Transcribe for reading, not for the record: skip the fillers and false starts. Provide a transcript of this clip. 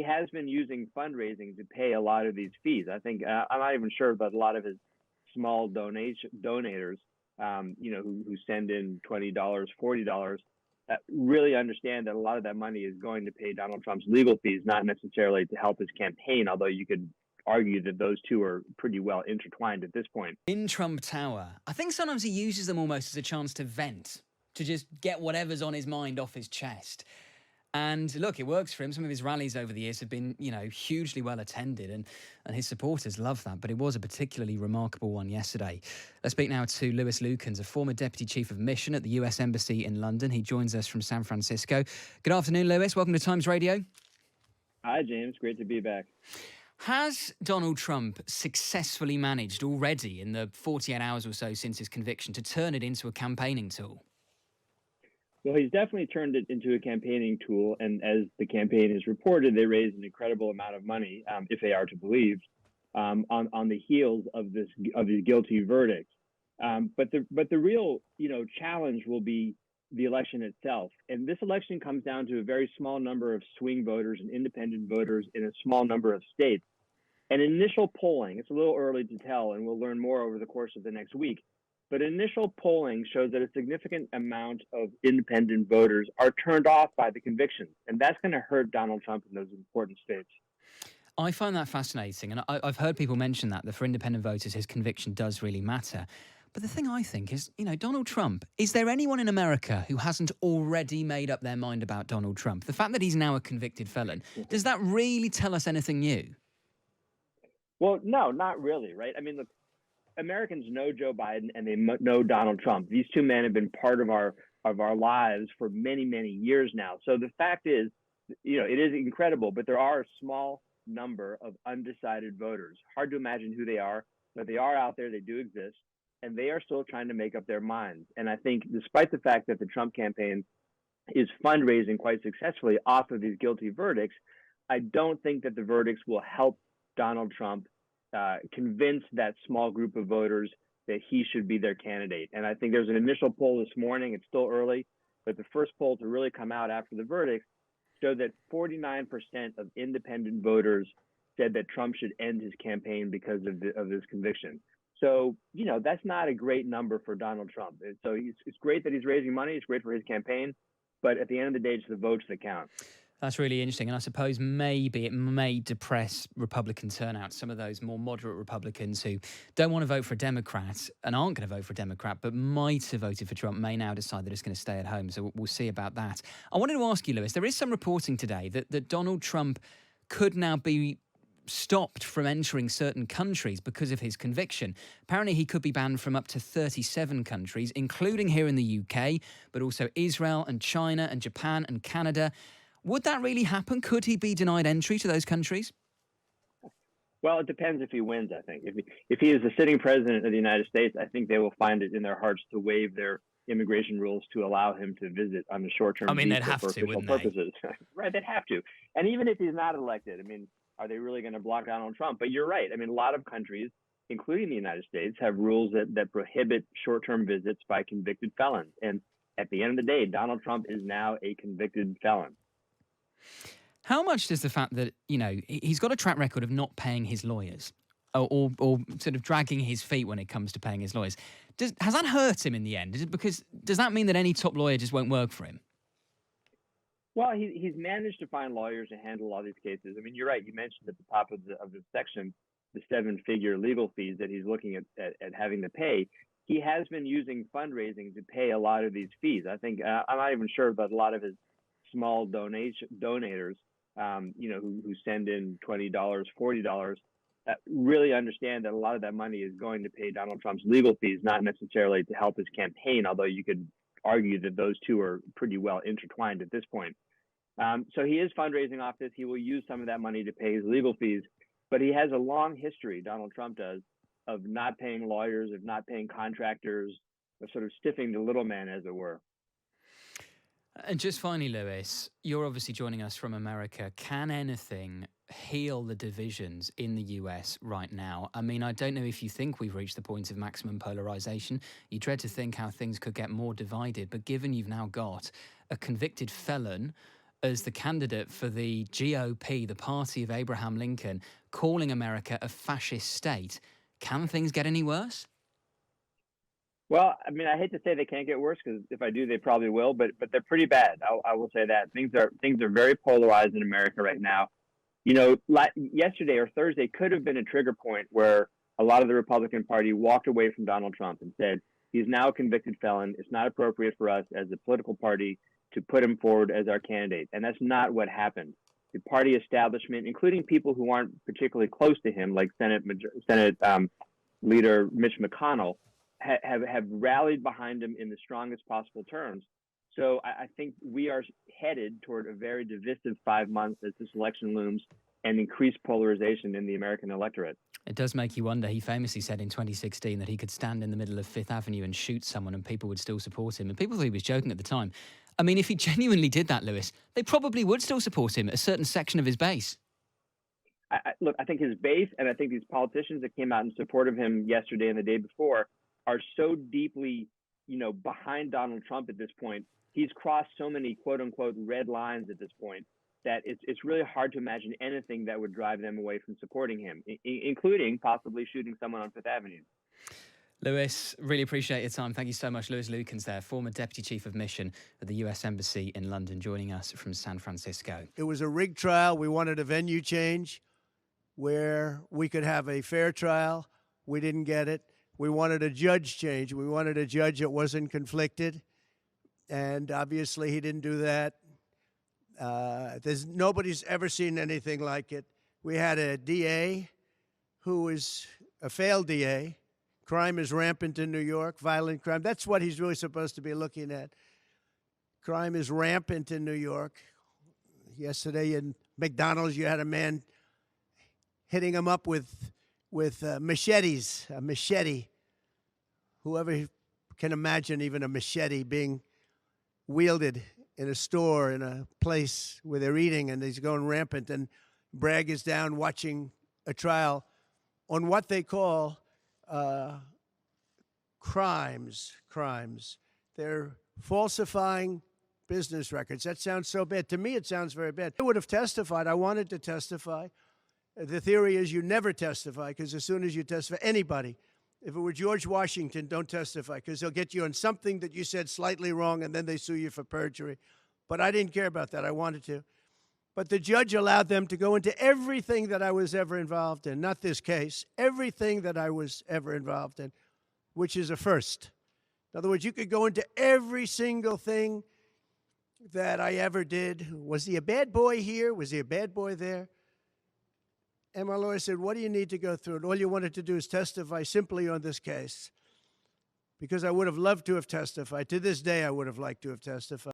has been using fundraising to pay a lot of these fees. I think I'm not even sure, but a lot of his small donators, who send in $20, $40, really understand that a lot of that money is going to pay Donald Trump's legal fees, not necessarily to help his campaign. Although you could argue that those two are pretty well intertwined at this point. In Trump Tower, I think sometimes he uses them almost as a chance to vent, to just get whatever's on his mind off his chest. And look, it works for him. Some of his rallies over the years have been, hugely well attended, and his supporters love that. But it was a particularly remarkable one yesterday. Let's speak now to Lewis Lukens, a former Deputy Chief of Mission at the US Embassy in London. He joins us from San Francisco. Good afternoon, Lewis. Welcome to Times Radio. Hi, James. Great to be back. Has Donald Trump successfully managed already in the 48 hours or so since his conviction to turn it into a campaigning tool? Well, he's definitely turned it into a campaigning tool, and as the campaign is reported, they raised an incredible amount of money, if they are to believe, on the heels of these guilty verdicts. But the real challenge will be the election itself, and this election comes down to a very small number of swing voters and independent voters in a small number of states. And initial polling, it's a little early to tell, and we'll learn more over the course of the next week. But initial polling shows that a significant amount of independent voters are turned off by the convictions, and that's going to hurt Donald Trump in those important states. I find that fascinating, and I've heard people mention that for independent voters, his conviction does really matter. But the thing I think is, Donald Trump, is there anyone in America who hasn't already made up their mind about Donald Trump? The fact that he's now a convicted felon, does that really tell us anything new? Well, no, not really, right? I mean, look, Americans know Joe Biden and they know Donald Trump. These two men have been part of our lives for many, many years now. So the fact is, it is incredible, but there are a small number of undecided voters. Hard to imagine who they are, but they are out there. They do exist, and they are still trying to make up their minds. And I think despite the fact that the Trump campaign is fundraising quite successfully off of these guilty verdicts, I don't think that the verdicts will help Donald Trump convince that small group of voters that he should be their candidate. And I think there's an initial poll this morning. It's still early, but the first poll to really come out after the verdict showed that 49% of independent voters said that Trump should end his campaign because of this conviction. So, that's not a great number for Donald Trump. So it's great that he's raising money. It's great for his campaign. But at the end of the day, it's the votes that count. That's really interesting. And I suppose maybe it may depress Republican turnout. Some of those more moderate Republicans who don't want to vote for a Democrat and aren't going to vote for a Democrat, but might have voted for Trump, may now decide that it's going to stay at home. So we'll see about that. I wanted to ask you, Lewis, there is some reporting today that Donald Trump could now be stopped from entering certain countries because of his conviction. Apparently, he could be banned from up to 37 countries, including here in the UK, but also Israel and China and Japan and Canada. Would that really happen? Could he be denied entry to those countries? Well, it depends if he wins, I think. If he is the sitting president of the United States, I think they will find it in their hearts to waive their immigration rules to allow him to visit on the short-term visa they'd have for to, official purposes. Right, they'd have to. And even if he's not elected, are they really going to block Donald Trump? But you're right. A lot of countries, including the United States, have rules that prohibit short-term visits by convicted felons. And at the end of the day, Donald Trump is now a convicted felon. How much does the fact that, he's got a track record of not paying his lawyers or sort of dragging his feet when it comes to paying his lawyers, has that hurt him in the end? Does that mean that any top lawyer just won't work for him? Well, he's managed to find lawyers to handle all these cases. You're right. You mentioned at the top of the section the 7-figure legal fees that he's looking at having to pay. He has been using fundraising to pay a lot of these fees. I think I'm not even sure, but a lot of his small donators, who send in $20, $40, really understand that a lot of that money is going to pay Donald Trump's legal fees, not necessarily to help his campaign, although you could argue that those two are pretty well intertwined at this point. So he is fundraising off this. He will use some of that money to pay his legal fees, but he has a long history, Donald Trump does, of not paying lawyers, of not paying contractors, of sort of stiffing the little man, as it were. And just finally, Lewis, you're obviously joining us from America. Can anything heal the divisions in the US right now? I don't know if you think we've reached the point of maximum polarization. You dread to think how things could get more divided. But given you've now got a convicted felon as the candidate for the GOP, the party of Abraham Lincoln, calling America a fascist state. Can things get any worse? Well, I mean, I hate to say they can't get worse because if I do, they probably will. But they're pretty bad. I will say that things are very polarized in America right now. You know, yesterday or Thursday could have been a trigger point where a lot of the Republican Party walked away from Donald Trump and said he's now a convicted felon. It's not appropriate for us as a political party to put him forward as our candidate, and that's not what happened. The party establishment, including people who aren't particularly close to him, like Senate Leader Mitch McConnell, have rallied behind him in the strongest possible terms. So I think we are headed toward a very divisive 5 months as this election looms and increased polarization in the American electorate. It does make you wonder. He famously said in 2016 that he could stand in the middle of Fifth Avenue and shoot someone and people would still support him. And people thought he was joking at the time. I mean, if he genuinely did that, Lewis, they probably would still support him, a certain section of his base. Look, I think his base and I think these politicians that came out in support of him yesterday and the day before are so deeply, behind Donald Trump at this point. He's crossed so many quote unquote red lines at this point that it's really hard to imagine anything that would drive them away from supporting him, including possibly shooting someone on Fifth Avenue. Lewis, really appreciate your time. Thank you so much. Lewis Lukens there, former Deputy Chief of Mission at the US Embassy in London, joining us from San Francisco. It was a rigged trial. We wanted a venue change where we could have a fair trial. We didn't get it. We wanted a judge change. We wanted a judge that wasn't conflicted. And obviously he didn't do that. Nobody's ever seen anything like it. We had a DA who is a failed DA. Crime is rampant in New York, violent crime. That's what he's really supposed to be looking at. Crime is rampant in New York. Yesterday in McDonald's, you had a man hitting him up with machetes, a machete. Whoever can imagine even a machete being wielded in a store, in a place where they're eating, and he's going rampant. And Bragg is down watching a trial on what they call crimes. They're falsifying business records. That sounds so bad. To me, it sounds very bad. I would have testified. I wanted to testify. The theory is you never testify, because as soon as you testify, anybody, if it were George Washington, don't testify, because they'll get you on something that you said slightly wrong, and then they sue you for perjury. But I didn't care about that. I wanted to. But the judge allowed them to go into everything that I was ever involved in, not this case, everything that I was ever involved in, which is a first. In other words, you could go into every single thing that I ever did. Was he a bad boy here? Was he a bad boy there? And my lawyer said, what do you need to go through? And all you wanted to do is testify simply on this case. Because I would have loved to have testified. To this day, I would have liked to have testified.